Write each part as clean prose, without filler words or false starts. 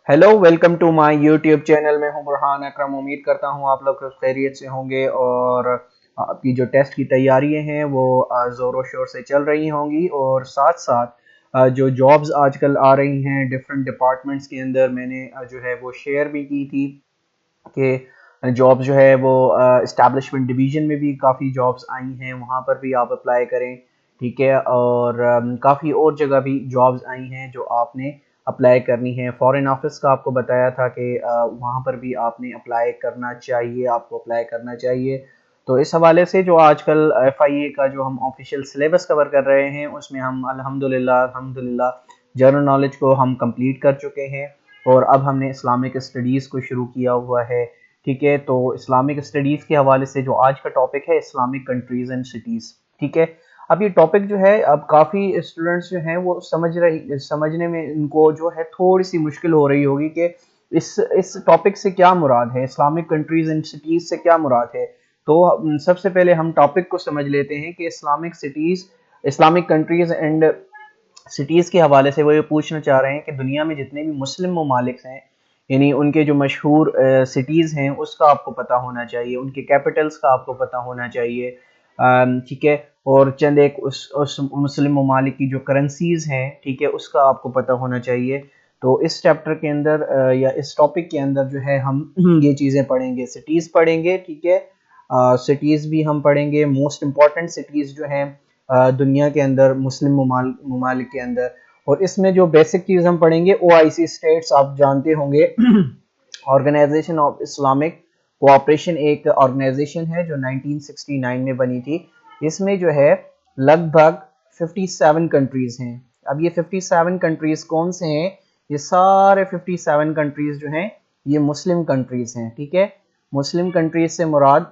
Hello, welcome to my YouTube channel. मैं हूं बुरहान अकरम। उम्मीद करता हूं आप लोग खैरियत से होंगे और आपकी जो टेस्ट की तैयारियां हैं वो ज़ोरों शोर से चल रही होंगी। और साथ साथ जो जॉब्स आजकल आ रही हैं डिफरेंट डिपार्टमेंट्स के अंदर, मैंने जो है वो शेयर भी की थी कि जॉब जो है वो इस्टेब्लिशमेंट डिवीज़न में भी काफ़ी जॉब्स आई हैं, वहाँ पर भी आप अप्लाई करें। ठीक है। और काफ़ी और जगह भी जॉब्स आई हैं जो आपने अप्लाई करनी है। फॉरेन ऑफिस का आपको बताया था कि वहाँ पर भी आपने अप्लाई करना चाहिए, आपको अप्लाई करना चाहिए। तो इस हवाले से जो आजकल FIA का जो हम ऑफिशियल सिलेबस कवर कर रहे हैं उसमें हम अल्हम्दुलिल्लाह जनरल नॉलेज को हम कंप्लीट कर चुके हैं और अब हमने इस्लामिक स्टडीज़ को शुरू किया हुआ है। ठीक है। तो इस्लामिक स्टडीज़ के हवाले से जो आज का टॉपिक है, इस्लामिक कंट्रीज़ एंड सिटीज़। ठीक है। अब ये टॉपिक जो है, अब काफ़ी स्टूडेंट्स जो हैं वो समझने में इनको जो है थोड़ी सी मुश्किल हो रही होगी कि इस टॉपिक से क्या मुराद है, इस्लामिक कंट्रीज़ एंड सिटीज़ से क्या मुराद है। तो सबसे पहले हम टॉपिक को समझ लेते हैं कि इस्लामिक कंट्रीज़ एंड सिटीज़ के हवाले से वो ये पूछना चाह रहे हैं कि दुनिया में जितने भी मुस्लिम ममालिक हैं, यानी उनके जो मशहूर सिटीज़ हैं उसका आपको पता होना चाहिए, उनके कैपिटल्स का आपको पता होना चाहिए। ठीक है। और चंद एक उस मुस्लिम ममालिक की जो करेंसीज़ हैं, ठीक है, उसका आपको पता होना चाहिए। तो इस चैप्टर के अंदर या इस टॉपिक के अंदर जो है हम ये चीज़ें पढ़ेंगे, सिटीज़ पढ़ेंगे। ठीक है। सिटीज़ भी हम पढ़ेंगे, मोस्ट इम्पॉर्टेंट सिटीज़ जो हैं दुनिया के अंदर, मुस्लिम ममालिक के अंदर। और इसमें जो बेसिक चीज़ हम पढ़ेंगे, OIC स्टेट्स आप जानते होंगे ऑर्गेनाइजेशन ऑफ इस्लामिक कोऑपरेशन, एक ऑर्गेनाइजेशन है जो 1969 में बनी थी। इसमें जो है लगभग 57 कंट्रीज हैं। अब ये 57 कंट्रीज कौन से हैं? ये सारे 57 कंट्रीज जो हैं ये मुस्लिम कंट्रीज हैं। ठीक है। मुस्लिम कंट्रीज से मुराद,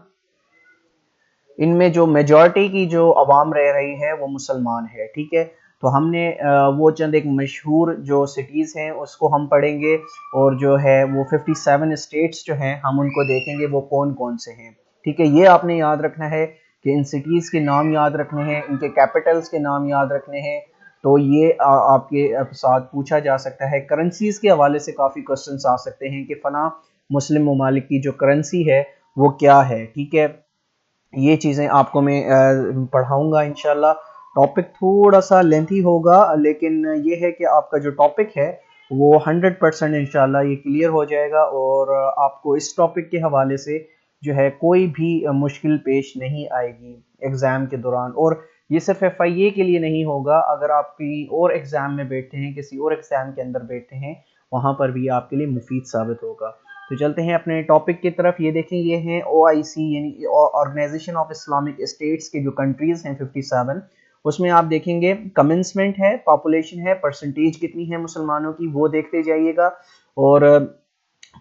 इनमें जो मेजॉरिटी की जो आवाम रह रही है वो मुसलमान है। ठीक है। तो हमने वो चंद एक मशहूर जो सिटीज़ हैं उसको हम पढ़ेंगे और जो है वो 57 स्टेट्स जो हैं हम उनको देखेंगे वो कौन कौन से हैं। ठीक है। ये आपने याद रखना है कि इन सिटीज़ के नाम याद रखने हैं, इनके कैपिटल्स के नाम याद रखने हैं। तो ये आपके साथ पूछा जा सकता है। करेंसीज़ के हवाले से काफ़ी क्वेश्चंस आ सकते हैं कि फ़लाँ मुस्लिम ममालिक की जो करेंसी है वो क्या है। ठीक है। ये चीज़ें आपको मैं पढ़ाऊँगा इंशाल्लाह। टॉपिक थोड़ा सा लेंथी होगा, लेकिन ये है कि आपका जो टॉपिक है वो 100% इंशाल्लाह ये क्लियर हो जाएगा और आपको इस टॉपिक के हवाले से जो है कोई भी मुश्किल पेश नहीं आएगी एग्ज़ाम के दौरान। और ये सिर्फ FIA के लिए नहीं होगा, अगर आप कहीं और एग्ज़ाम में बैठते हैं, किसी और एग्ज़ाम के अंदर बैठते हैं, वहाँ पर भी आपके लिए मुफीद साबित होगा। तो चलते हैं अपने टॉपिक की तरफ। ये देखें, ये है OIC यानी ऑर्गेनाइजेशन ऑफ इस्लामिक स्टेट्स के जो कंट्रीज हैं 57। उसमें आप देखेंगे कमेंसमेंट है, पॉपुलेशन है, परसेंटेज कितनी है मुसलमानों की वो देखते जाइएगा। और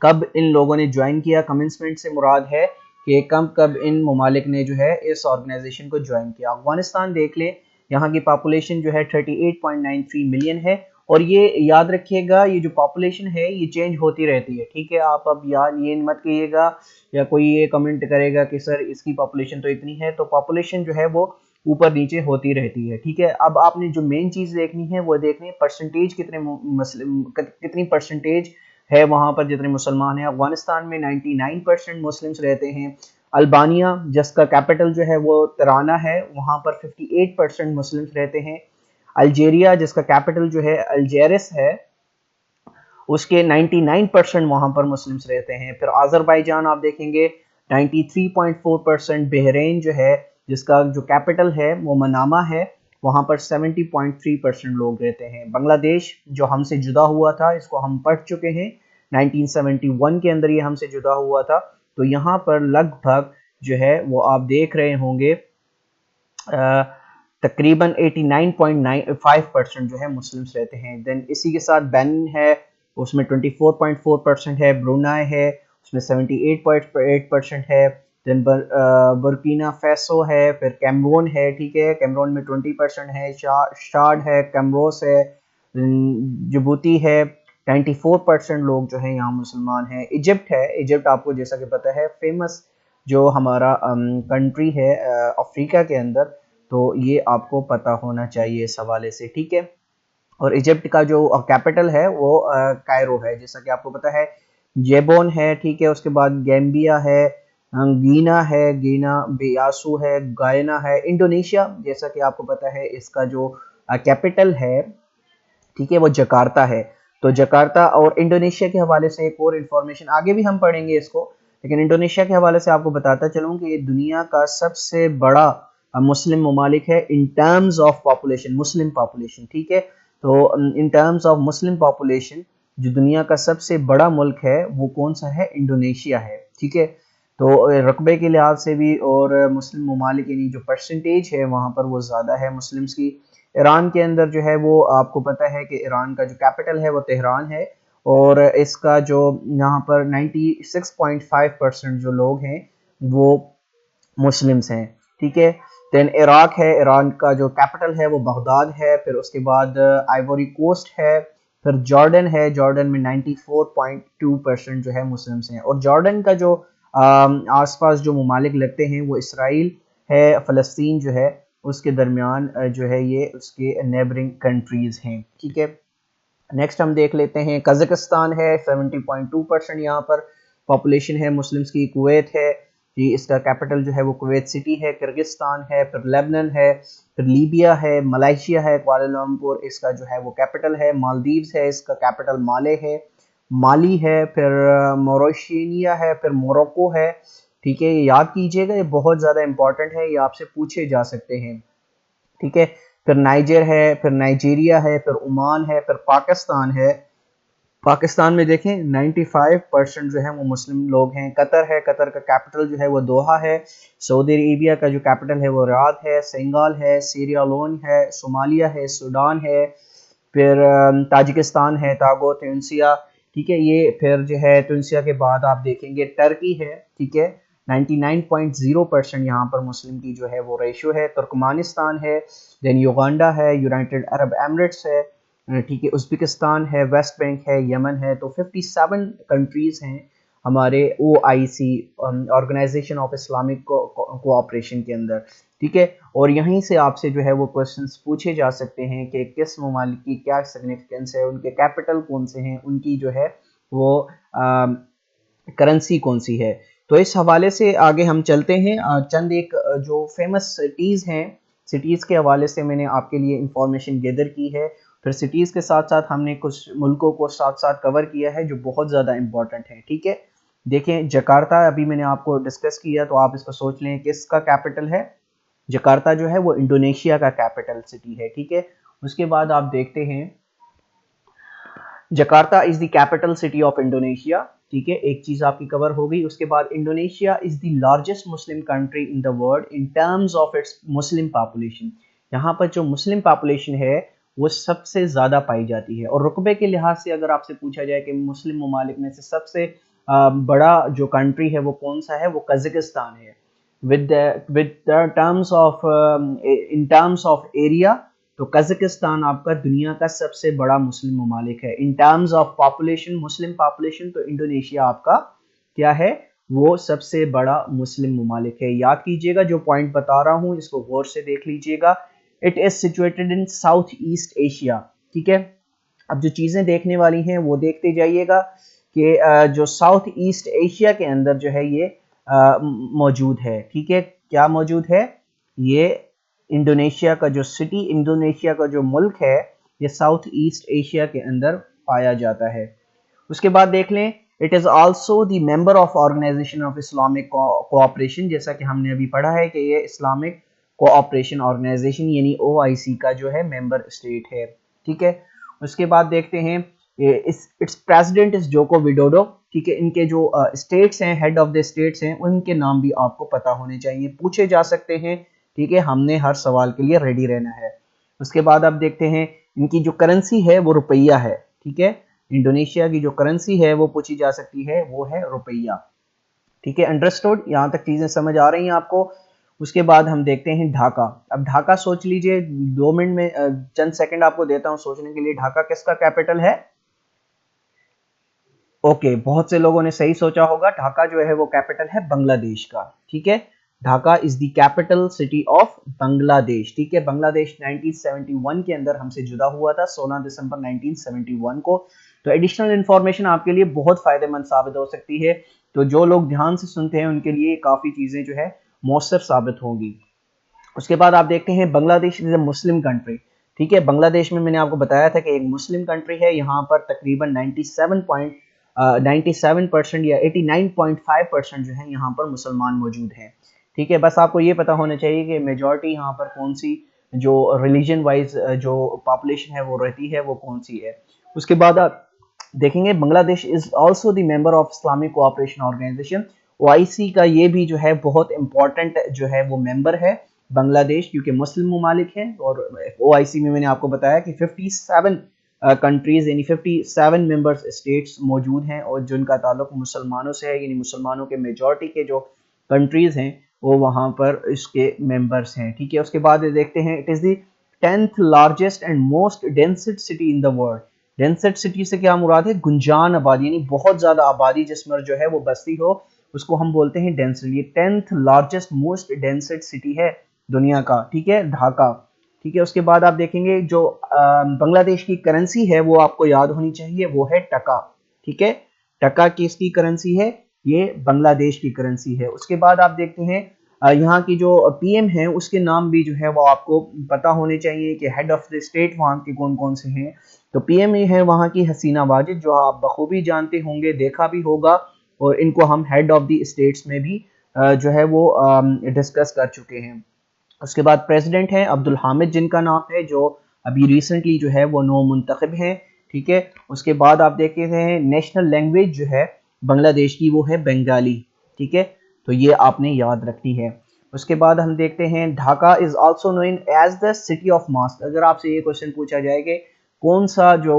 कब इन लोगों ने ज्वाइन किया, कमेंसमेंट से मुराद है कि कब कब इन ममालिक ने जो है इस ऑर्गेनाइजेशन को ज्वाइन किया। अफगानिस्तान देख ले, यहाँ की पॉपुलेशन जो है 38.93 मिलियन है। और ये याद रखिएगा, ये जो पॉपुलेशन है ये चेंज होती रहती है। ठीक है। आप अब याद ये मत कहिएगा या कोई ये कमेंट करेगा कि सर इसकी पॉपुलेशन तो इतनी है, तो पॉपुलेशन जो है वो ऊपर नीचे होती रहती है। ठीक है। अब आपने जो मेन चीज़ देखनी है वो देखनी है परसेंटेज, कितनी परसेंटेज है वहाँ पर जितने मुसलमान हैं। अफगानिस्तान में 99% मुस्लिम्स रहते हैं। अल्बानिया जिसका कैपिटल जो है वो तिराना है, वहाँ पर 58% मुस्लिम्स रहते हैं। अल्जीरिया जिसका कैपिटल जो है अल्जेरिस है, उसके 99% वहाँ पर मुस्लिम्स रहते हैं। फिर आज़रबाईजान आप देखेंगे 93.4%। बहरीन जो है जिसका जो कैपिटल है वो मनामा है, वहाँ पर 70.3% लोग रहते हैं। बांग्लादेश जो हमसे जुदा हुआ था, इसको हम पढ़ चुके हैं, 1971 के अंदर ये हमसे जुदा हुआ था। तो यहाँ पर लगभग जो है वो आप देख रहे होंगे तकरीबन 89.95% जो है मुस्लिम्स रहते हैं। देन इसी के साथ बेनिन है, उसमें 24.4% है। ब्रुनाई है, उसमें 78.8% है। देन बुर्किना फेसो है, फिर कैमरून है। ठीक है। कैमरून में 20% है। शाड है, कैमरोस है, जिबूती है। 94% लोग जो है यहाँ मुसलमान हैं। इजिप्ट है, इजिप्ट आपको जैसा कि पता है फेमस जो हमारा कंट्री है अफ्रीका के अंदर, तो ये आपको पता होना चाहिए इस हवाले से। ठीक है। और इजिप्ट का जो कैपिटल है वो कायरो है, जैसा कि आपको पता है। जेबोन है, ठीक है। उसके बाद गैम्बिया है, गीना है, गीना बियासू है, गायना है। इंडोनेशिया, जैसा कि आपको पता है, इसका जो कैपिटल है, ठीक है, वो जकार्ता है। तो जकार्ता और इंडोनेशिया के हवाले से एक और इन्फॉर्मेशन, आगे भी हम पढ़ेंगे इसको, लेकिन इंडोनेशिया के हवाले से आपको बताता चलूँ कि ये दुनिया का सबसे बड़ा मुस्लिम ममालिक है in terms of population, Muslim population, ठीक है। तो in terms of Muslim population जो दुनिया का सबसे बड़ा मुल्क है वो कौन सा है? इंडोनेशिया है, ठीक है। तो रकबे के लिहाज से भी और मुस्लिम ममालिक यानी जो परसेंटेज है वहाँ पर वो ज़्यादा है मुस्लिम्स की। ईरान के अंदर जो है वो आपको पता है कि ईरान का जो कैपिटल है वो तेहरान है, और इसका जो यहाँ पर 96.5% जो लोग हैं वो मुस्लिम्स हैं, ठीक है। देन इराक है, ईरान का जो कैपिटल है वो बगदाद है। फिर उसके बाद आइवरी कोस्ट है। फिर जॉर्डन है, जॉर्डन में 94.2% जो है मुस्लिम्स हैं। और जॉर्डन का जो आसपास जो ममालिक लगते हैं वो इसराइल है, फ़लस्तीन जो है उसके दरमियान जो है ये उसके नेबरिंग कंट्रीज़ हैं, ठीक है। नेक्स्ट हम देख लेते हैं, कज़ाकिस्तान है, 70.2% यहाँ पर पॉपुलेशन है मुस्लिम्स की। कुवैत है जी, इसका कैपिटल जो है वो कुवैत सिटी है। किर्गिस्तान है, फिर लेबनान है, फिर लीबिया है, मलेशिया है, कुआलालंपुर इसका जो है वो कैपिटल है। मालदीव्स है, इसका कैपिटल माले है। माली है, फिर मोरोशिनिया है, फिर मोरक्को है, ठीक है। ये याद कीजिएगा, ये बहुत ज़्यादा इंपॉर्टेंट है, ये आपसे पूछे जा सकते हैं, ठीक है। फिर नाइजर है, फिर नाइजीरिया है, फिर ओमान है, फिर पाकिस्तान है। पाकिस्तान में देखें 95% जो है वो मुस्लिम लोग हैं। कतर है, कतर का कैपिटल जो है वो दोहा है। सऊदी अरेबिया का जो कैपिटल है वो रियाद है। सेनेगल है, सीरिया लोन है, सोमालिया है, सूडान है, फिर ताजिकिस्तान है, तागो, ट्यूनिसिया, ठीक है। ये फिर जो है ट्यूनिसिया के बाद आप देखेंगे टर्की है, ठीक है। 99.0% यहाँ पर मुस्लिम की जो है वो रेशो है। तुर्कमानिस्तान है, देन युगांडा है, यूनाइटेड अरब एमिरेट्स है, ठीक है। उज़्बेकिस्तान है, वेस्ट बैंक है, यमन है। तो 57 कंट्रीज़ हैं हमारे OIC, organisation of Islamic cooperation के अंदर, ठीक है। और यहीं से आपसे जो है वो क्वेश्चंस पूछे जा सकते हैं कि किस ममालिक की क्या सिग्निफिकेंस है, उनके कैपिटल कौन से हैं, उनकी जो है वो करेंसी कौन सी है। तो इस हवाले से आगे हम चलते हैं। चंद एक जो फेमस सिटीज़ हैं, सिटीज़ के हवाले से मैंने आपके लिए इंफॉर्मेशन गैदर की है। फिर सिटीज़ के साथ साथ हमने कुछ मुल्कों को साथ साथ कवर किया है जो बहुत ज़्यादा इंपॉर्टेंट है, ठीक है। देखें, जकार्ता अभी मैंने आपको डिस्कस किया, तो आप इसको सोच लें कि इसका कैपिटल है जकार्ता जो है वो इंडोनेशिया का कैपिटल सिटी है, ठीक है। उसके बाद आप देखते हैं Jakarta is the capital city of Indonesia, ठीक है। एक चीज आपकी कवर हो गई। उसके बाद Indonesia is the largest Muslim country in the world in terms of its Muslim population. यहाँ पर जो मुस्लिम पॉपुलेशन है वो सबसे ज्यादा पाई जाती है। और रुकबे के लिहाज से अगर आपसे पूछा जाए कि मुस्लिम ममालिक में से सबसे बड़ा जो कंट्री है वो कौन सा है, वो कजाकिस्तान है। With terms of in terms of area, तो कजाकिस्तान आपका दुनिया का सबसे बड़ा मुस्लिम ममालिक है। In terms of population, Muslim population, तो इंडोनेशिया आपका क्या है, वो सबसे बड़ा मुस्लिम ममालिक है। याद कीजिएगा, जो पॉइंट बता रहा हूं इसको गौर से देख लीजिएगा। It is situated in south east Asia, ठीक है। अब जो चीजें देखने वाली हैं वो देखते जाइएगा कि जो साउथ ईस्ट एशिया के अंदर जो है ये मौजूद है, ठीक है। क्या मौजूद है? ये इंडोनेशिया का जो सिटी, इंडोनेशिया का जो मुल्क है, ये साउथ ईस्ट एशिया के अंदर पाया जाता है। उसके बाद देख लें, it is also the member of organisation of Islamic cooperation, जैसा कि हमने अभी पढ़ा है कि ये इस्लामिक कोऑपरेशन ऑर्गेनाइजेशन यानी OIC का जो है मेंबर स्टेट है, ठीक है। उसके बाद देखते हैं, its president is Joko Widodo, ठीक है। इनके जो स्टेट्स हैं, हेड ऑफ द स्टेट्स हैं, उनके नाम भी आपको पता होने चाहिए, पूछे जा सकते हैं, ठीक है। हमने हर सवाल के लिए रेडी रहना है। उसके बाद आप देखते हैं, इनकी जो करेंसी है वो रुपया है, ठीक है। इंडोनेशिया की जो करेंसी है वो पूछी जा सकती है, वो है रुपया, ठीक है। अंडरस्टूड? यहाँ तक चीजें समझ आ रही हैं आपको? उसके बाद हम देखते हैं ढाका। अब ढाका सोच लीजिए, 2 मिनट में चंद सेकंड आपको देता हूं सोचने के लिए। ढाका किसका कैपिटल है? ओके, बहुत से लोगों ने सही सोचा होगा। ढाका जो है वो कैपिटल है बांग्लादेश का, ठीक है। Dhaka is the capital city of Bangladesh. ठीक है, बांग्लादेश 1971 के अंदर हमसे जुदा हुआ था, 16 दिसंबर 1971 को। तो एडिशनल इंफॉर्मेशन आपके लिए बहुत फायदेमंद साबित हो सकती है, तो जो लोग ध्यान से सुनते हैं उनके लिए काफी चीजें जो है मौसर साबित होंगी। उसके बाद आप देखते हैं Bangladesh is a Muslim country. ठीक है, बांग्लादेश में मैंने आपको बताया था कि एक मुस्लिम कंट्री है, यहाँ पर तकरीबन 97% या 89.5% जो है यहाँ पर मुसलमान मौजूद हैं। ठीक है, बस आपको ये पता होना चाहिए कि मेजॉरिटी यहाँ पर कौन सी जो रिलीजन वाइज जो पॉपुलेशन है वो रहती है वो कौन सी है। उसके बाद आप देखेंगे Bangladesh is also the member of Islamic cooperation organisation. OIC का ये भी जो है बहुत इंपॉर्टेंट जो है वो मेंबर है बांग्लादेश, क्योंकि मुस्लिम ममालिक है। और ओआईसी में मैंने आपको बताया कि 57 कंट्रीज यानी 57 मेंबर्स स्टेट्स मौजूद हैं और जिनका ताल्लुक मुसलमानों से है, यानी मुसलमानों के मेजॉरिटी के जो कंट्रीज हैं वो वहाँ पर इसके मेंबर्स हैं। ठीक है, उसके बाद देखते हैं it is the 10th largest and most densest city in the world. Densest city से क्या मुराद है? गुंजान आबादी, यानी बहुत ज्यादा आबादी जिसमें जो है वो बस्ती हो उसको हम बोलते हैं डेंसेस्ट। ये 10th largest most densest city है दुनिया का। ठीक है, ढाका। ठीक है, उसके बाद आप देखेंगे जो बांग्लादेश की करेंसी है वो आपको याद होनी चाहिए, वो है टका। ठीक है, टका किसकी करेंसी है? ये बांग्लादेश की करेंसी है। उसके बाद आप देखते हैं यहाँ की जो पीएम है उसके नाम भी जो है वो आपको पता होने चाहिए कि हेड ऑफ द स्टेट वहाँ के कौन कौन से हैं। तो पीएम ये है वहाँ की हसीना वाजिद, जो आप बखूबी जानते होंगे, देखा भी होगा, और इनको हम हेड ऑफ द स्टेट्स में भी जो है वो डिस्कस कर चुके हैं। उसके बाद प्रेसिडेंट है अब्दुल हामिद जिनका नाम है, जो अभी रिसेंटली जो है वो नो मुंतखब है। ठीक है, उसके बाद आप देखते हैं नेशनल लैंग्वेज जो है बांग्लादेश की वो है बंगाली। ठीक है, तो ये आपने याद रखनी है। उसके बाद हम देखते हैं Dhaka is also known as the city of mosque. अगर आपसे ये क्वेश्चन पूछा जाए कि कौन सा जो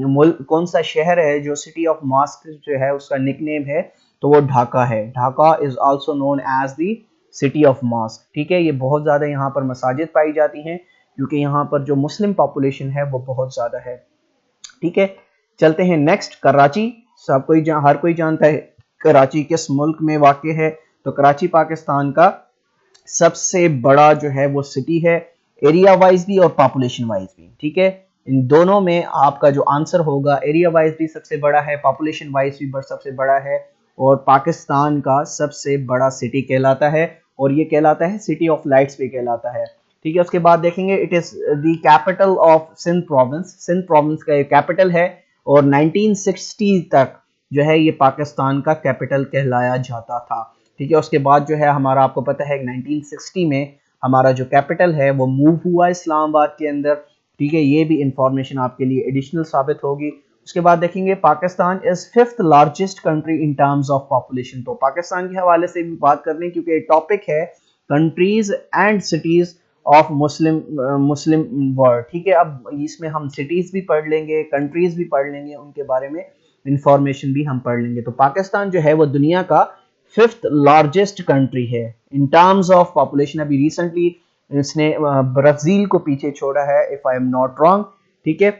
मुल्क कौन सा शहर है जो सिटी ऑफ मॉस्क जो है उसका निकनेम है, तो वो ढाका है। Dhaka is also known as the city of mosque. ठीक है, ये बहुत ज़्यादा यहाँ पर मसाजिद पाई जाती हैं क्योंकि यहाँ पर जो मुस्लिम पॉपुलेशन है वो बहुत ज़्यादा है। ठीक है, चलते हैं नेक्स्ट, कराची। सब कोई हर कोई जानता है कराची किस मुल्क में वाक़ है, तो कराची पाकिस्तान का सबसे बड़ा जो है वो सिटी है, एरिया वाइज भी और पॉपुलेशन वाइज भी। ठीक है, इन दोनों में आपका जो आंसर होगा, एरिया वाइज भी सबसे बड़ा है, पॉपुलेशन वाइज भी सबसे बड़ा है, और पाकिस्तान का सबसे बड़ा सिटी कहलाता है, और ये कहलाता है सिटी ऑफ लाइट्स भी कहलाता है। ठीक है, उसके बाद देखेंगे it is the capital of Sindh province. Sindh province का एक कैपिटल है, और 1960 तक जो है ये पाकिस्तान का कैपिटल कहलाया जाता था। ठीक है, उसके बाद जो है हमारा आपको पता है 1960 में हमारा जो कैपिटल है वो मूव हुआ इस्लामाबाद के अंदर। ठीक है, ये भी इंफॉर्मेशन आपके लिए एडिशनल साबित होगी। उसके बाद देखेंगे Pakistan is 5th largest country in terms of population. तो पाकिस्तान के हवाले से भी बात कर लें क्योंकि टॉपिक है countries and cities of Muslim world. ठीक है, अब इसमें हम सिटीज भी पढ़ लेंगे, कंट्रीज भी पढ़ लेंगे, उनके बारे में इंफॉर्मेशन भी हम पढ़ लेंगे। तो पाकिस्तान जो है वो दुनिया का 5th लार्जेस्ट कंट्री है इन टर्म्स ऑफ पॉपुलेशन। अभी रिसेंटली इसने ब्राजील को पीछे छोड़ा है, if I am not wrong. ठीक है,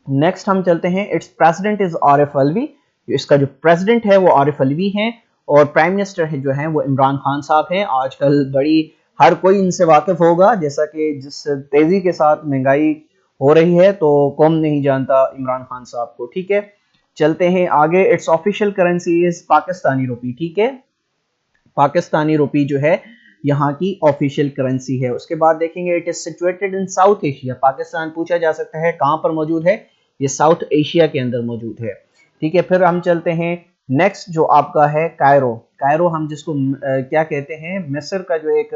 नेक्स्ट हम चलते हैं, its president is Arif Alvi. इसका जो प्रेसिडेंट है वो आरिफ अलवी है, और प्राइम मिनिस्टर है जो है वो इमरान खान साहब हैं। आजकल बड़ी हर कोई इनसे वाकिफ होगा, जैसा कि जिस तेजी के साथ महंगाई हो रही है तो कौन नहीं जानता इमरान खान साहब को। ठीक है, चलते हैं आगे, it's official currency is Pakistani rupee. ठीक है, पाकिस्तानी रुपी जो है यहाँ की ऑफिशियल करेंसी है। उसके बाद देखेंगे it is situated in south Asia. Pakistan पूछा जा सकता है कहाँ पर मौजूद है, ये साउथ एशिया के अंदर मौजूद है। ठीक है, फिर हम चलते हैं नेक्स्ट जो आपका है कायरो। कायरो हम जिसको क्या कहते हैं, मिस्र का जो एक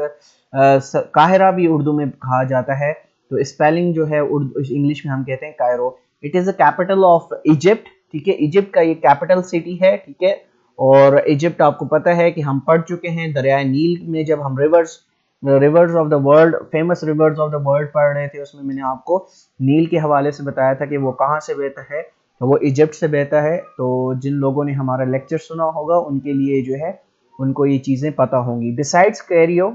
काहिरा भी उर्दू में कहा जाता है, तो स्पेलिंग जो है उर्दू इंग्लिश में हम कहते हैं Cairo. It is the capital of Egypt. ठीक है, इजिप्ट का ये कैपिटल सिटी है। ठीक है, और इजिप्ट आपको पता है कि हम पढ़ चुके हैं दरियाए नील में, जब हम reverse of the world, famous reverse of the world पढ़ रहे थे, उसमें मैंने आपको नील के हवाले से बताया था कि वो कहाँ से बहता है, तो वो इजिप्ट से बहता है। तो जिन लोगों ने हमारा लेक्चर सुना होगा उनके लिए जो है उनको ये चीज़ें पता होंगी। Besides Cairo,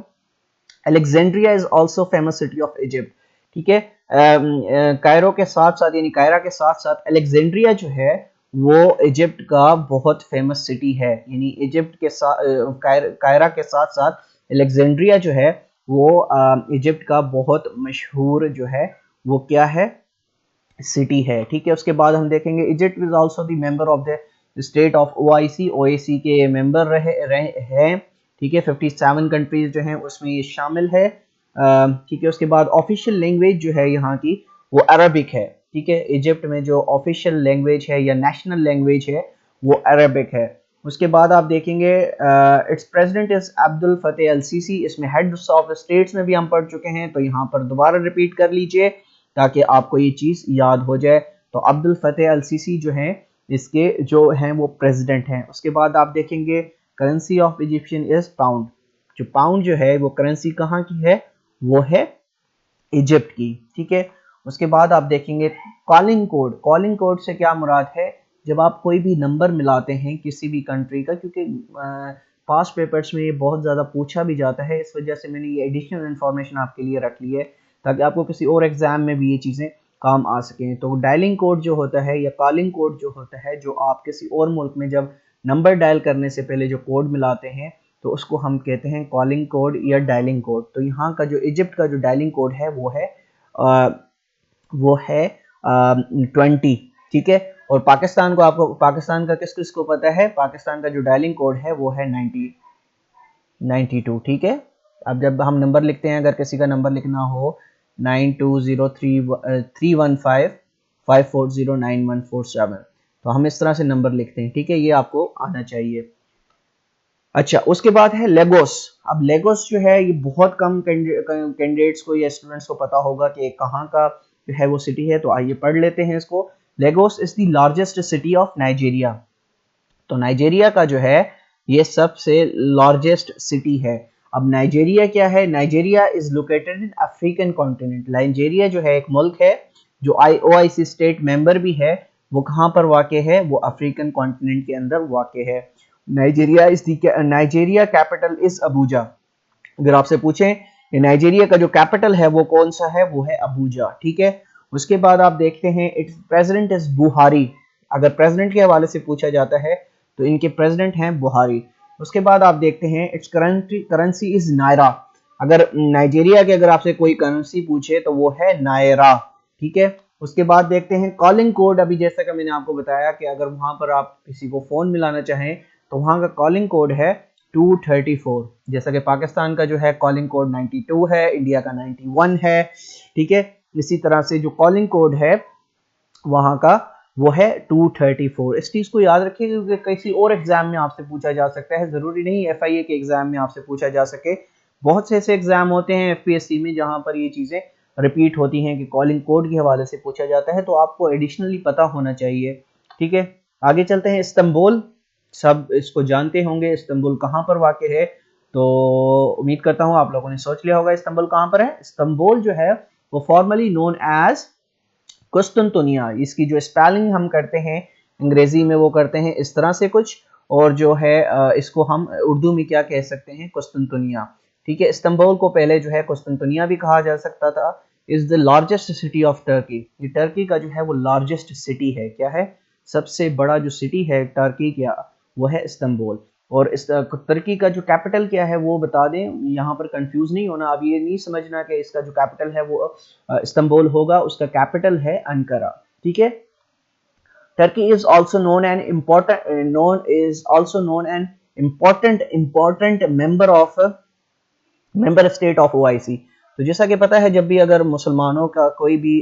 Alexandria is also famous city of Egypt. ठीक है, कायरो के साथ साथ यानी कायरा के साथ साथ अलेक्जेंड्रिया जो है वो इजिप्ट का बहुत फेमस सिटी है, यानी इजिप्ट के साथ कायरा के साथ साथ अलेक्जेंड्रिया जो है वो इजिप्ट का बहुत मशहूर जो है वो क्या है, सिटी है। ठीक है, उसके बाद हम देखेंगे Egypt is also the member of the state of OIC, OIC के मेंबर रहे हैं। ठीक है, 57 कंट्रीज जो हैं उसमें ये शामिल है। ठीक है, उसके बाद ऑफिशियल लैंग्वेज जो है यहाँ की वो अरबिक है। ठीक है, इजिप्ट में जो ऑफिशियल लैंग्वेज है या नेशनल लैंग्वेज है वो अरबिक है। उसके बाद आप देखेंगे its president is Abdul Fattah al Sisi. इसमें हेड्स ऑफ स्टेट्स में भी हम पढ़ चुके हैं, तो यहाँ पर दोबारा रिपीट कर लीजिए ताकि आपको ये चीज़ याद हो जाए। तो अब्दुल फतेह अल सीसी जो हैं इसके जो हैं वो प्रेसिडेंट हैं। उसके बाद आप देखेंगे currency of Egyptian is pound. जो पाउंड जो है वो करेंसी कहाँ की है, वो है इजिप्ट की। ठीक है, उसके बाद आप देखेंगे कॉलिंग कोड। कॉलिंग कोड से क्या मुराद है, जब आप कोई भी नंबर मिलाते हैं किसी भी कंट्री का, क्योंकि पास्ट पेपर्स में ये बहुत ज़्यादा पूछा भी जाता है, इस वजह से मैंने ये एडिशनल इन्फॉर्मेशन आपके लिए रख ली है ताकि आपको किसी और एग्जाम में भी ये चीज़ें काम आ सकें। तो डायलिंग कोड जो होता है या कॉलिंग कोड जो होता है, जो आप किसी और मुल्क में जब नंबर डायल करने से पहले जो कोड मिलाते हैं तो उसको हम कहते हैं कॉलिंग कोड या डायलिंग कोड। तो यहाँ का जो इजिप्ट का जो डायलिंग कोड है वो है 20। ठीक है, और पाकिस्तान को, आपको पाकिस्तान का किस किस को पता है, पाकिस्तान का जो डायलिंग कोड है वो है 92। ठीक है, अब जब हम नंबर लिखते हैं, अगर किसी का नंबर लिखना हो 920315409147, तो हम इस तरह से नंबर लिखते हैं। ठीक है, ये आपको आना चाहिए। अच्छा, उसके बाद है लेगोस। अब लेगोस जो है ये बहुत कम कैंडिडेट्स को या स्टूडेंट्स को पता होगा कि कहाँ का जो है वो सिटी है, तो आइए पढ़ लेते हैं इसको। Lagos is the largest city of Nigeria. तो नाइजीरिया का जो है ये सबसे लार्जेस्ट सिटी है। अब नाइजीरिया क्या है, Nigeria is located in African continent. Nigeria जो है एक मुल्क है जो ओआईसी स्टेट मेंबर भी है, वो कहाँ पर वाक़ है, वो अफ्रीकन कॉन्टिनेंट के अंदर वाक़ है। Nigeria capital is Abuja. अगर आपसे पूछें कि नाइजीरिया का जो कैपिटल है वो कौन सा है, वो है अबूजा। ठीक है, उसके बाद आप देखते हैं इट्स प्रेसिडेंट इज बुहारी। अगर प्रेसिडेंट के हवाले से पूछा जाता है तो इनके प्रेसिडेंट हैं बुहारी। उसके बाद आप देखते हैं इट्स करेंसी इज नायरा। अगर नाइजीरिया के अगर आपसे कोई करेंसी पूछे तो वो है नायरा। ठीक है, उसके बाद देखते हैं कॉलिंग कोड। अभी जैसा कि मैंने आपको बताया कि अगर वहां पर आप किसी को फोन मिलाना चाहें तो वहां का कॉलिंग कोड है 234। जैसा कि पाकिस्तान का जो है कॉलिंग कोड 92 है, इंडिया का 91 है। ठीक है, इसी तरह से जो कॉलिंग कोड है वहां का वो है 234। इस चीज को याद रखिए क्योंकि किसी और एग्जाम में आपसे पूछा जा सकता है, जरूरी नहीं एफआईए के एग्जाम में आपसे पूछा जा सके। बहुत से ऐसे एग्जाम होते हैं एफपीएससी में जहां पर ये चीजें रिपीट होती हैं कि कॉलिंग कोड के हवाले से पूछा जाता है, तो आपको एडिशनली पता होना चाहिए। ठीक है, आगे चलते हैं। इस्तांबुल, सब इसको जानते होंगे, इस्तांबुल कहाँ पर वाक़ है, तो उम्मीद करता हूँ आप लोगों ने सोच लिया होगा इस्तांबुल कहाँ पर है। इस्तांबुल जो है वो फॉर्मली नोन एज कुस्तुनतुनिया। इसकी जो स्पेलिंग हम करते हैं अंग्रेजी में वो करते हैं इस तरह से कुछ, और जो है इसको हम उर्दू में क्या कह सकते हैं, कुस्तुनतुनिया। ठीक है, इस्तांबुल को पहले जो है कुस्तुनतुनिया भी कहा जा सकता था। Is the largest city of Turkey. ये टर्की का जो है वो लार्जेस्ट सिटी है। क्या है, सबसे बड़ा जो सिटी है टर्की का वो है इस्तांबुल। और इस तुर्की का जो कैपिटल क्या है वो बता दें, यहाँ पर कंफ्यूज नहीं होना। अब ये नहीं समझना कि इसका जो कैपिटल है वो इस्तांबुल होगा, उसका कैपिटल है अंकारा। ठीक है, Turkey is also known an important member state of OIC. तो जैसा कि पता है, जब भी अगर मुसलमानों का कोई भी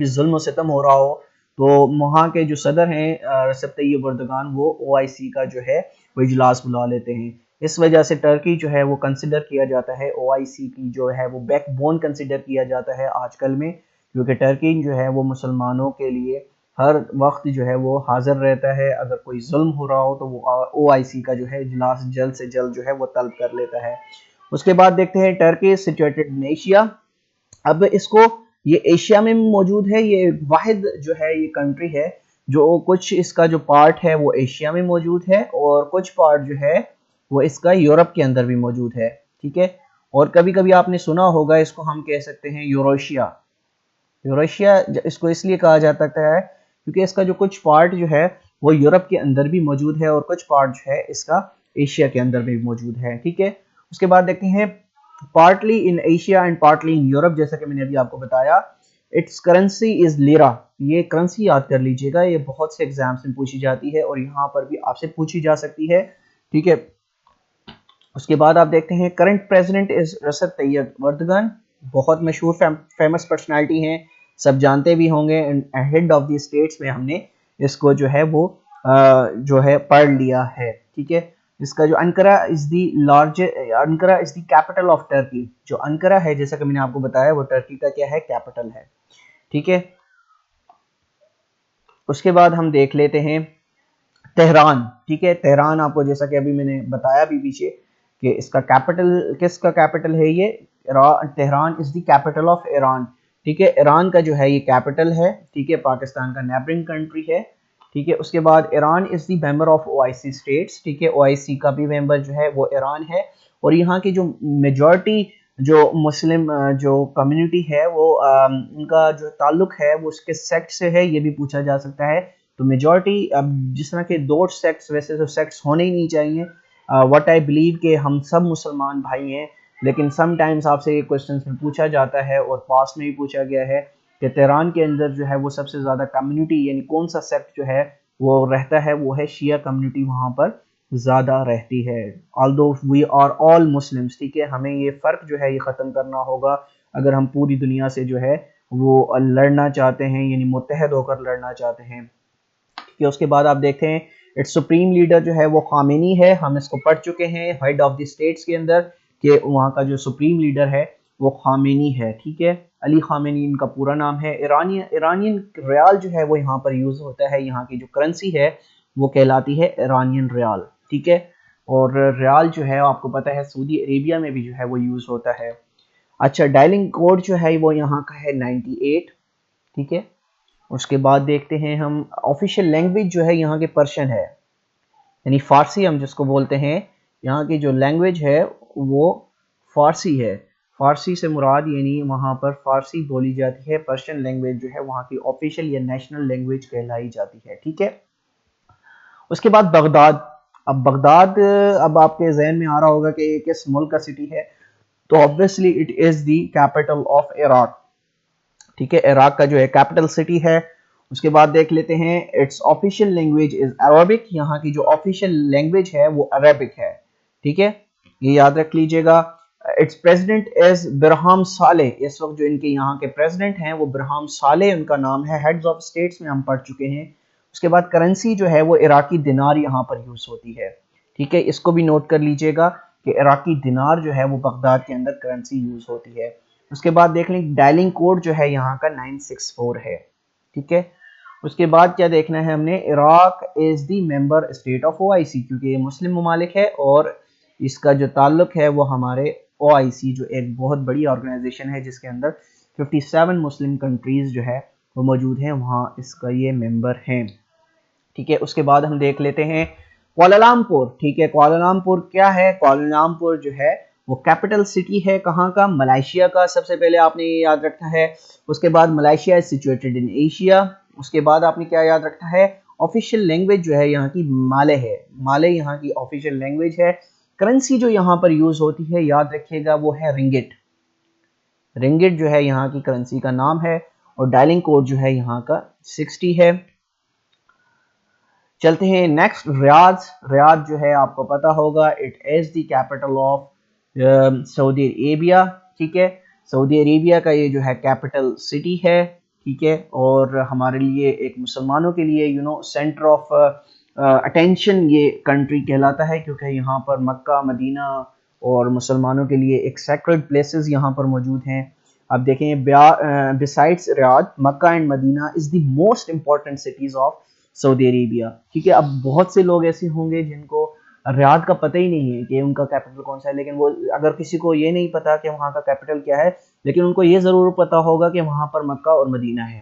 जुल्म सितम हो रहा हो तो वहाँ के जो सदर हैं रेसिप तय्यिप एर्दोगान, वो ओआईसी का जो है वो इजलास बुला लेते हैं। इस वजह से टर्की जो है वो कंसिडर किया जाता है, ओआईसी की जो है वो बैकबोन कंसिडर किया जाता है आजकल में, क्योंकि टर्की जो है वो मुसलमानों के लिए हर वक्त जो है वो हाजिर रहता है। अगर कोई जुल्म हो रहा हो तो वो ओआईसी का जो है इजलास जल्द से जल्द जो है वो तलब कर लेता है। उसके बाद देखते हैं टर्की सिचुएटेड इन एशिया। अब इसको ये एशिया में मौजूद है, ये वाहिद जो है ये कंट्री है जो कुछ इसका जो पार्ट है वो एशिया में मौजूद है और कुछ पार्ट जो है वो इसका यूरोप के अंदर भी मौजूद है। ठीक है, और कभी कभी आपने सुना होगा इसको हम कह सकते हैं यूरोशिया। यूरोशिया इसको इसलिए कहा जाता है क्योंकि इसका जो कुछ पार्ट जो है वो यूरोप के अंदर भी मौजूद है और कुछ पार्ट जो है इसका एशिया के अंदर भी मौजूद है। ठीक है, उसके बाद देखते हैं partly in Asia and partly in Europe, जैसा कि मैंने अभी आपको बताया। इट्स करेंसी इज लीरा, ये करेंसी याद कर लीजिएगा, ये बहुत से एग्जाम्स में पूछी जाती है और यहाँ पर भी आपसे पूछी जा सकती है, ठीक है। उसके बाद आप देखते हैं करंट प्रेसिडेंट इज रसद तैयब अर्दगान, बहुत मशहूर फेमस पर्सनालिटी हैं, सब जानते भी होंगे। हेड ऑफ द स्टेट्स में हमने इसको जो है वो जो है पढ़ लिया है, ठीक है। इसका जो Ankara is the largest, Ankara is the capital of Turkey, जो अंकारा है जैसा कि मैंने आपको बताया वो टर्की का क्या है, कैपिटल है, ठीक है। उसके बाद हम देख लेते हैं तेहरान, ठीक है। तेहरान आपको जैसा कि अभी मैंने बताया भी पीछे कि इसका कैपिटल, किसका कैपिटल है ये, Tehran is the capital of Iran, ठीक है। ईरान का जो है ये कैपिटल है, ठीक है, पाकिस्तान का नेबरिंग कंट्री है, ठीक है। उसके बाद Iran is the member of OIC states, ठीक है, ओआईसी का भी मेंबर जो है वो ईरान है। और यहाँ की जो मेजॉरिटी जो मुस्लिम जो कम्युनिटी है वो उनका जो ताल्लुक है वो उसके सेक्ट से है, ये भी पूछा जा सकता है। तो मेजॉरिटी, अब जिस तरह के दो सेक्ट्स, वैसे तो सेक्ट्स होने ही नहीं चाहिए, व्हाट आई बिलीव कि हम सब मुसलमान भाई हैं, लेकिन समटाइम्स आपसे ये क्वेश्चन में पूछा जाता है और पास्ट में भी पूछा गया है कि तेहरान के अंदर जो है वो सबसे ज़्यादा कम्युनिटी यानी कौन सा सेक्ट जो है वो रहता है, वो है शिया कम्युनिटी वहाँ पर ज़्यादा रहती है। Although we are all Muslims, ठीक है, हमें ये फ़र्क जो है ये ख़त्म करना होगा अगर हम पूरी दुनिया से जो है वो लड़ना चाहते हैं, यानी मुत्तहद होकर लड़ना चाहते हैं, ठीक है। उसके बाद आप देखते हैं इट्स सुप्रीम लीडर जो है वो खामेनी है, हम इसको पढ़ चुके हैं हेड ऑफ द स्टेट्स के अंदर कि वहाँ का जो सुप्रीम लीडर है वो खामेनी है, ठीक है, अली खामेनी इनका पूरा नाम है। ईरानियन रियाल जो है वो यहाँ पर यूज़ होता है, यहाँ की जो करेंसी है वो कहलाती है ईरानियन रियाल, ठीक है। और रियाल जो है आपको पता है सऊदी अरेबिया में भी जो है वो यूज़ होता है। अच्छा, डायलिंग कोड जो है वो यहाँ का है 98, ठीक है। उसके बाद देखते हैं हम ऑफिशियल लैंग्वेज जो है यहाँ के पर्शियन है, यानी फारसी हम जिसको बोलते हैं, यहाँ की जो लैंग्वेज है वो फारसी है। फारसी से मुराद यानी वहाँ पर फारसी बोली जाती है, पर्शियन लैंग्वेज जो है वहाँ की ऑफिशियल या नेशनल लैंग्वेज कहलाई जाती है, ठीक है। उसके बाद बगदाद, अब बगदाद अब आपके जहन में आ रहा होगा कि किस मुल्क का सिटी है, तो obviously it is the capital of Iraq, ठीक है, इराक का जो है कैपिटल सिटी है। उसके बाद देख लेते हैं it's official language is Arabic, यहाँ की जो ऑफिशियल लैंग्वेज है वो अरबिक है, ठीक है, ये याद रख लीजिएगा। इट्स प्रेसिडेंट इज बिरहाम साले, इस वक्त जो इनके यहाँ के प्रेसिडेंट हैं वो बिरहाम साले उनका नाम है, हेड्स ऑफ स्टेट्स में हम पढ़ चुके हैं। उसके बाद करेंसी जो है वो इराकी दिनार यहाँ पर यूज होती है, ठीक है, इसको भी नोट कर लीजिएगा कि इराकी दिनार जो है वो बगदाद के अंदर करेंसी यूज होती है। उसके बाद देख लें डायलिंग कोड जो है यहाँ का 964 है, ठीक है। उसके बाद क्या देखना है हमने, Iraq is the member state of OIC, क्योंकि ये मुस्लिम ममालिक है और इसका जो ताल्लुक है वो हमारे ओआईसी जो एक बहुत बड़ी ऑर्गेनाइजेशन है जिसके अंदर 57 मुस्लिम कंट्रीज जो है वो मौजूद हैं, वहाँ इसका ये मेंबर हैं, ठीक है। उसके बाद हम देख लेते हैं कुआलालंपुर, ठीक है, कुआलालंपुर क्या है, कुआलालंपुर जो है वो कैपिटल सिटी है कहाँ का, मलेशिया का, सबसे पहले आपने ये याद रखना है। उसके बाद Malaysia is situated in Asia. उसके बाद आपने क्या याद रखना है, ऑफिशियल लैंग्वेज जो है यहाँ की माले है, माले यहाँ की ऑफिशियल लैंग्वेज है। करेंसी जो यहाँ पर यूज होती है याद रखिएगा वो है रिंगिट, रिंगिट जो है यहाँ की करेंसी का नाम है। और डायलिंग कोड जो है यहाँ का 60 है। चलते हैं नेक्स्ट, रियाद, रियाद जो है आपको पता होगा it is the capital of Saudi Arabia, ठीक है, सऊदी अरेबिया का ये जो है कैपिटल सिटी है, ठीक है। और हमारे लिए एक मुसलमानों के लिए सेंटर ऑफ अटेंशन ये कंट्री कहलाता है, क्योंकि यहाँ पर मक्का मदीना और मुसलमानों के लिए एक सेक्रेड प्लेसेस यहाँ पर मौजूद हैं। अब देखें besides Riyadh, Mecca and Medina is the most important cities of Saudi Arabia, ठीक है। अब बहुत से लोग ऐसे होंगे जिनको रियाद का पता ही नहीं है कि उनका कैपिटल कौन सा है, लेकिन वो अगर किसी को ये नहीं पता कि वहाँ का कैपिटल क्या है, लेकिन उनको ये ज़रूर पता होगा कि वहाँ पर मक्का और मदीना है,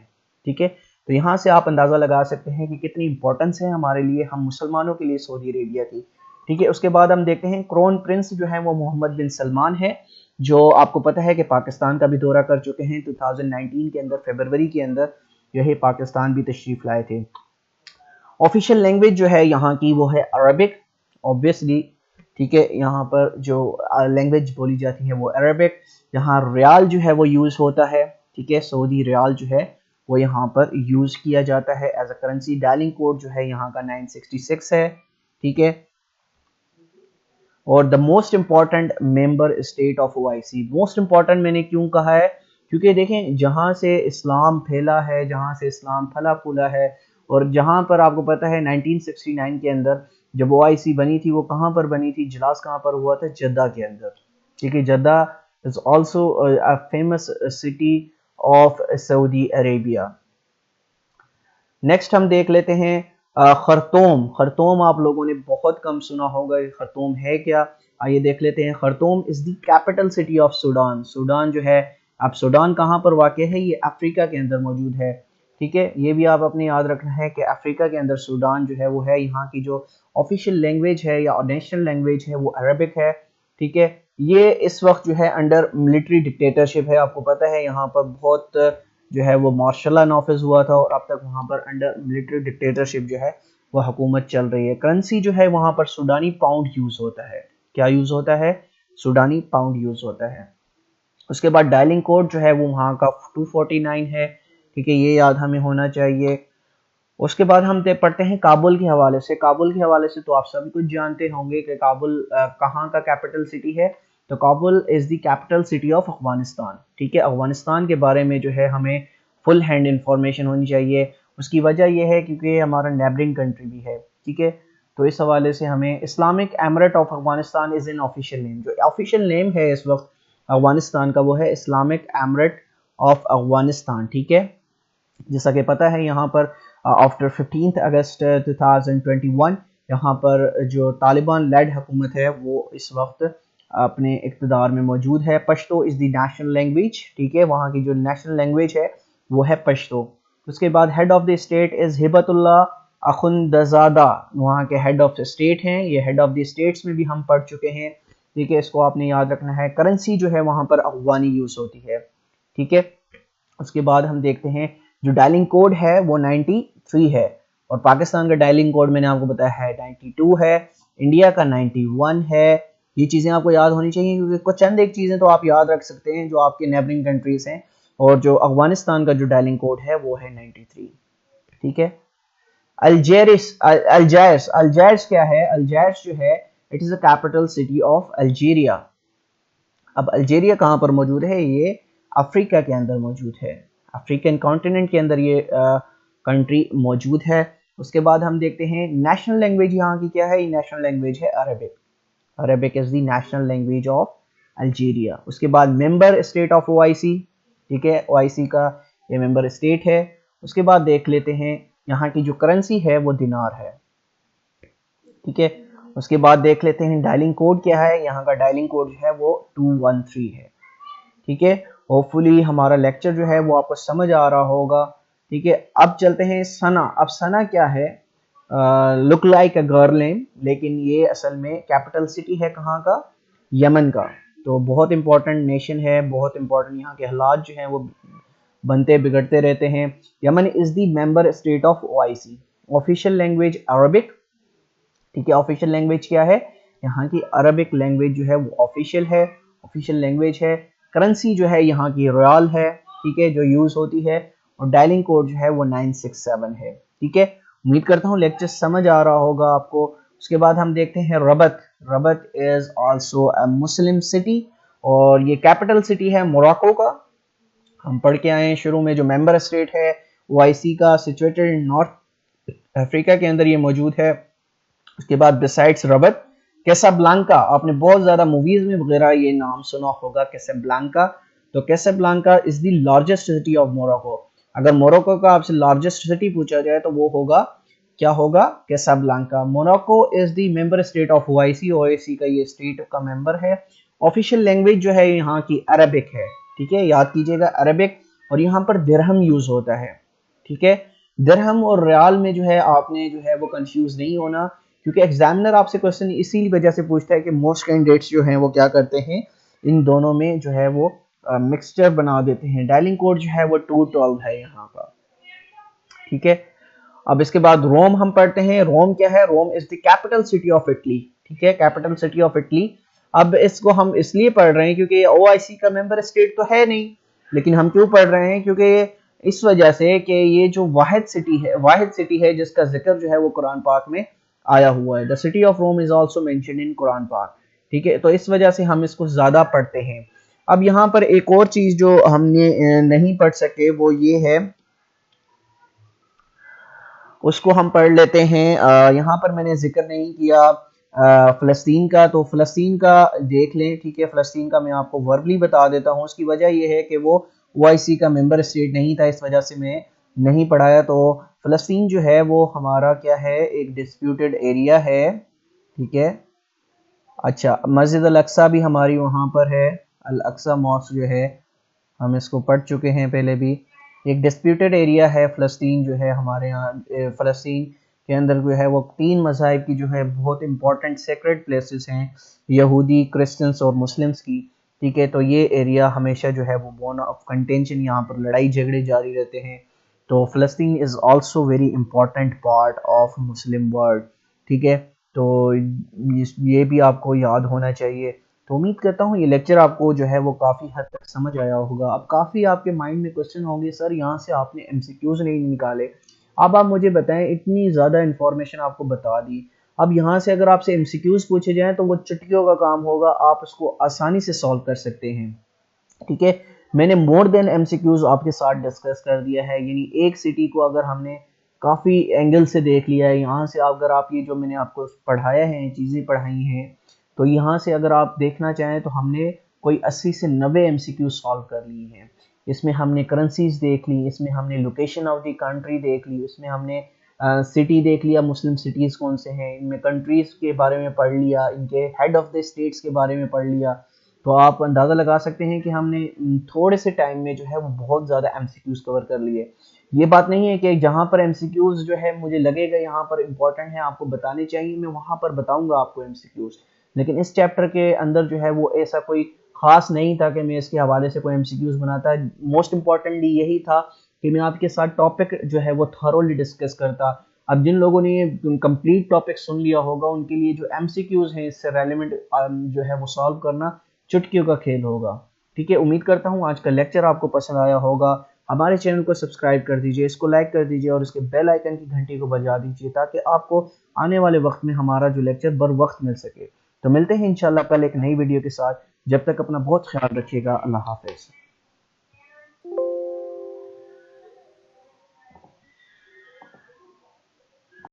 ठीक है। तो यहाँ से आप अंदाज़ा लगा सकते हैं कि कितनी इंपॉर्टेंस है हमारे लिए, हम मुसलमानों के लिए सऊदी अरेबिया की, ठीक है। उसके बाद हम देखते हैं क्राउन प्रिंस जो है वो मोहम्मद बिन सलमान है, जो आपको पता है कि पाकिस्तान का भी दौरा कर चुके हैं 2019 के अंदर, फरवरी के अंदर यही पाकिस्तान भी तशरीफ लाए थे। ऑफिशियल लैंग्वेज जो है यहाँ की वो है अरबिक, ऑब्वियसली, ठीक है। यहाँ पर जो लैंग्वेज बोली जाती है वो अरबिक। यहाँ रियाल जो है वो यूज़ होता है, ठीक है, सऊदी रियाल जो है वो यहाँ पर यूज़ किया जाता है as a currency. Dialling code जो है यहाँ का 966 है, ठीक है। और the most important member state of OIC, most important मैंने क्यों कहा है, क्योंकि देखें जहां से इस्लाम फैला है, जहां से इस्लाम फला फूला है, और जहां पर आपको पता है 1969 के अंदर जब ओआईसी बनी थी वो कहां पर बनी थी, इजलास कहां पर हुआ था, जद्दा के अंदर, ठीक है। Jeddah is also a famous city of Saudi Arabia. Next हम देख लेते हैं खरतूम। खरतूम आप लोगों ने बहुत कम सुना होगा, खरतूम है क्या, आइए देख लेते हैं। Khartoum is the capital city of Sudan. Sudan जो है, अब सूडान कहाँ पर वाक़ है, ये अफ्रीका के अंदर मौजूद है, ठीक है। ये भी आप अपने याद रखना है कि अफ्रीका के अंदर सूडान जो है वो है। यहाँ की जो ऑफिशियल लैंग्वेज है या नेशनल लैंग्वेज है वो अरबिक है, ठीक है। ये इस वक्त जो है अंडर मिलिट्री डिक्टेटरशिप है, आपको पता है यहाँ पर बहुत जो है वो मार्शल लॉ नाफिज हुआ था और अब तक वहाँ पर अंडर मिलिट्री डिक्टेटरशिप जो है वो हुकूमत चल रही है। करेंसी जो है वहाँ पर सूडानी पाउंड यूज होता है। क्या यूज होता है, सूडानी पाउंड यूज होता है। उसके बाद डायलिंग कोड जो है वो वहाँ का 249 है, ठीक है, ये याद हमें होना चाहिए। उसके बाद हम पढ़ते हैं काबुल के हवाले से। काबुल के हवाले से तो आप सभी कुछ जानते होंगे कि काबुल कहाँ का कैपिटल सिटी है। तो Kabul is the capital city of Afghanistan, ठीक है। अफगानिस्तान के बारे में जो है हमें फुल हैंड इंफॉर्मेशन होनी चाहिए। उसकी वजह यह है क्योंकि ये हमारा नेबरिंग कंट्री भी है, ठीक है। तो इस हवाले से हमें Islamic Emirate of Afghanistan is an official name, जो ऑफिशियल नेम है इस वक्त अफगानिस्तान का वो है इस्लामिक एमरेट ऑफ अफगानिस्तान, ठीक है। जैसा कि पता है यहाँ पर आफ्टर 15 अगस्त 2021 यहाँ पर जो तालिबान लेड हुकूमत है वो इस वक्त अपने इक़्तिदार में मौजूद है। Pashto is the national language, ठीक है, वहाँ की जो नेशनल लैंग्वेज है वो है पश्तो। उसके बाद head of the state is Hibatullah Akhundzada, वहाँ के हेड ऑफ द स्टेट हैं। ये हेड ऑफ द स्टेट्स में भी हम पढ़ चुके हैं, ठीक है, इसको आपने याद रखना है। करेंसी जो है वहाँ पर अफगानी यूज़ होती है, ठीक है। उसके बाद हम देखते हैं जो डायलिंग कोड है वो 93 है, और पाकिस्तान का डायलिंग कोड मैंने आपको बताया है 92 है, इंडिया का 91 है। ये चीज़ें आपको याद होनी चाहिए क्योंकि कुछ चंद एक चीज़ें तो आप याद रख सकते हैं जो आपके नेबरिंग कंट्रीज हैं, और जो अफगानिस्तान का जो डायलिंग कोड है वो है 93, ठीक है। अल्जायर्स, अल्जायर्स क्या है, अल्जायर्स जो है it is the capital city of Algeria. अब अल्जीरिया कहाँ पर मौजूद है, ये अफ्रीका के अंदर मौजूद है, अफ्रीकन कॉन्टिनेंट के अंदर ये कंट्री मौजूद है। उसके बाद हम देखते हैं नेशनल लैंग्वेज यहाँ की क्या है, ये नेशनल लैंग्वेज है Arabic. Arabic is the national language of Algeria. उसके बाद मेंबर स्टेट ऑफ ओआईसी, ठीक है, ओआईसी का ये मेंबर स्टेट है। उसके बाद देख लेते हैं यहाँ की जो करेंसी है वो दिनार है, ठीक है। उसके बाद देख लेते हैं डायलिंग कोड क्या है, यहाँ का डायलिंग कोड जो है वो 213 है, ठीक है। होपफुली हमारा लेक्चर जो है वो आपको समझ आ रहा होगा, ठीक है। अब चलते हैं सना। अब सना क्या है, look like a girl name, लेकिन ये असल में कैपिटल सिटी है कहाँ का, यमन का। तो बहुत इंपॉर्टेंट नेशन है, बहुत इंपॉर्टेंट यहाँ के हालात जो हैं वो बनते बिगड़ते रहते हैं। Yemen is the member state of OIC. Official language Arabic, ठीक है। ऑफिशियल लैंग्वेज क्या है, यहाँ की अरबिक लैंग्वेज जो है वो ऑफिशियल है, ऑफिशियल लैंग्वेज है। करेंसी जो है यहाँ की रियाल है, ठीक है, जो यूज होती है। और डायलिंग कोड जो है वो 967 है, ठीक है। उम्मीद करता हूँ लेक्चर समझ आ रहा होगा आपको। उसके बाद हम देखते हैं Rabat. Rabat is also a Muslim city, और ये कैपिटल सिटी है मोरक्को का। हम पढ़ के आए हैं शुरू में, जो मेंबर स्टेट है ओआईसी का, सिचुएटेड नॉर्थ अफ्रीका के अंदर ये मौजूद है। उसके बाद बिसाइड्स रबत, कैसाब्लांका, आपने बहुत ज्यादा मूवीज में वगैरह ये नाम सुना होगा कैसाब्लांका। तो कैसाब्लांका is the largest city of Morocco. अगर मोरक्को का आपसे लार्जेस्ट सिटी पूछा जाए तो वो होगा, क्या होगा, कैसाब्लांका। Morocco is the member state of OIC, OIC का ये स्टेट का मेंबर है। ऑफिशियल लैंग्वेज जो है यहाँ की अरबिक है, ठीक है, याद कीजिएगा अरबिक। और यहाँ पर दिरहम यूज होता है, ठीक है। दिरहम और रियाल में जो है आपने जो है वो कंफ्यूज नहीं होना, क्योंकि एग्जामिनर आपसे क्वेश्चन इसी वजह से पूछता है कि मोस्ट कैंडिडेट्स जो हैं वो क्या करते हैं, इन दोनों में जो है वो मिक्सचर बना देते हैं। डायलिंग कोड जो है वो 212 है यहाँ का, ठीक है। अब इसके बाद रोम हम पढ़ते हैं। रोम क्या है, Rome is the capital city of Italy, ठीक है, कैपिटल सिटी ऑफ इटली। अब इसको हम इसलिए पढ़ रहे हैं क्योंकि ओआईसी का मेंबर स्टेट तो है नहीं, लेकिन हम क्यों पढ़ रहे हैं, क्योंकि इस वजह से कि ये जो वाहिद सिटी है जिसका जिक्र जो है वो कुरान पाक में आया हुआ है। The city of Rome is also mentioned in Quran पाक। ठीक है, तो इस वजह से हम इसको ज्यादा पढ़ते हैं। अब यहाँ पर एक और चीज जो हमने नहीं पढ़ सके वो ये है, उसको हम पढ़ लेते हैं। यहाँ पर मैंने जिक्र नहीं किया फ़लस्तीन का, तो फ़लस्तीन का देख लें। ठीक है, फ़लस्तीन का मैं आपको वर्बली बता देता हूँ। उसकी वजह यह है कि वो ओआईसी का मेंबर स्टेट नहीं था, इस वजह से मैं नहीं पढ़ाया। तो फ़लस्तीन जो है वो हमारा क्या है, एक डिस्प्यूटेड एरिया है। ठीक है, अच्छा, मस्जिद अल अक्सा भी हमारी वहाँ पर है, अल अक्सा मॉस्क जो है, हम इसको पढ़ चुके हैं पहले भी। एक डिस्प्यूटेड एरिया है फ़लस्तीन जो है हमारे यहाँ। फ़लस्तीन के अंदर जो है वो 3 मज़ाहिब की जो है बहुत इंपॉर्टेंट सेक्रेड प्लेसेस हैं, यहूदी, क्रिश्चियंस और मुस्लिम्स की। ठीक है, तो ये एरिया हमेशा जो है वो बोन ऑफ कंटेंशन, यहाँ पर लड़ाई झगड़े जारी रहते हैं। तो फ़लस्तीन is also very important part of Muslim world. ठीक है, तो ये भी आपको याद होना चाहिए। तो उम्मीद करता हूँ ये लेक्चर आपको जो है वो काफ़ी हद तक समझ आया होगा। अब काफ़ी आपके माइंड में क्वेश्चन होंगे, सर यहाँ से आपने एमसीक्यूज नहीं निकाले। अब आप मुझे बताएं, इतनी ज़्यादा इन्फॉर्मेशन आपको बता दी, अब यहाँ से अगर आपसे एमसीक्यूज पूछे जाएं तो वो चुटकियों का काम होगा, आप उसको आसानी से सॉल्व कर सकते हैं। ठीक है, मैंने मोर देन एमसीक्यूज आपके साथ डिस्कस कर दिया है, यानी एक सिटी को अगर हमने काफ़ी एंगल से देख लिया है। यहाँ से अगर आप ये जो मैंने आपको पढ़ाया है, चीज़ें पढ़ाई हैं, तो यहाँ से अगर आप देखना चाहें तो हमने कोई 80 से 90 एमसीक्यू सॉल्व कर लिए हैं। इसमें हमने करेंसीज देख ली, इसमें हमने लोकेशन ऑफ द कंट्री देख ली, इसमें हमने सिटी देख लिया, मुस्लिम सिटीज कौन से हैं, इनमें कंट्रीज के बारे में पढ़ लिया, इनके हेड ऑफ द स्टेट्स के बारे में पढ़ लिया। तो आप अंदाज़ा लगा सकते हैं कि हमने थोड़े से टाइम में जो है वो बहुत ज़्यादा एमसीक्यूज कवर कर लिए। ये बात नहीं है कि जहाँ पर एमसीक्यूज जो है मुझे लगेगा यहाँ पर इंपॉर्टेंट है, आपको बताने चाहिए, मैं वहाँ पर बताऊंगा आपको एमसीक्यूज। लेकिन इस चैप्टर के अंदर जो है वो ऐसा कोई खास नहीं था कि मैं इसके हवाले से कोई एमसीक्यूज बनाता। मोस्ट इम्पॉर्टेंटली यही था कि मैं आपके साथ टॉपिक जो है वो थॉरोली डिस्कस करता। अब जिन लोगों ने कंप्लीट टॉपिक सुन लिया होगा उनके लिए जो एमसीक्यूज हैं इससे रेलेवेंट जो है वो सॉल्व करना चुटकियों का खेल होगा। ठीक है, उम्मीद करता हूँ आज का लेक्चर आपको पसंद आया होगा। हमारे चैनल को सब्सक्राइब कर दीजिए, इसको लाइक कर दीजिए और इसके बेल आइकन की घंटी को बजा दीजिए ताकि आपको आने वाले वक्त में हमारा जो लेक्चर बर वक्त मिल सके। तो मिलते हैं इंशाल्लाह कल एक नई वीडियो के साथ। जब तक अपना बहुत ख्याल रखिएगा। अल्लाह हाफिज।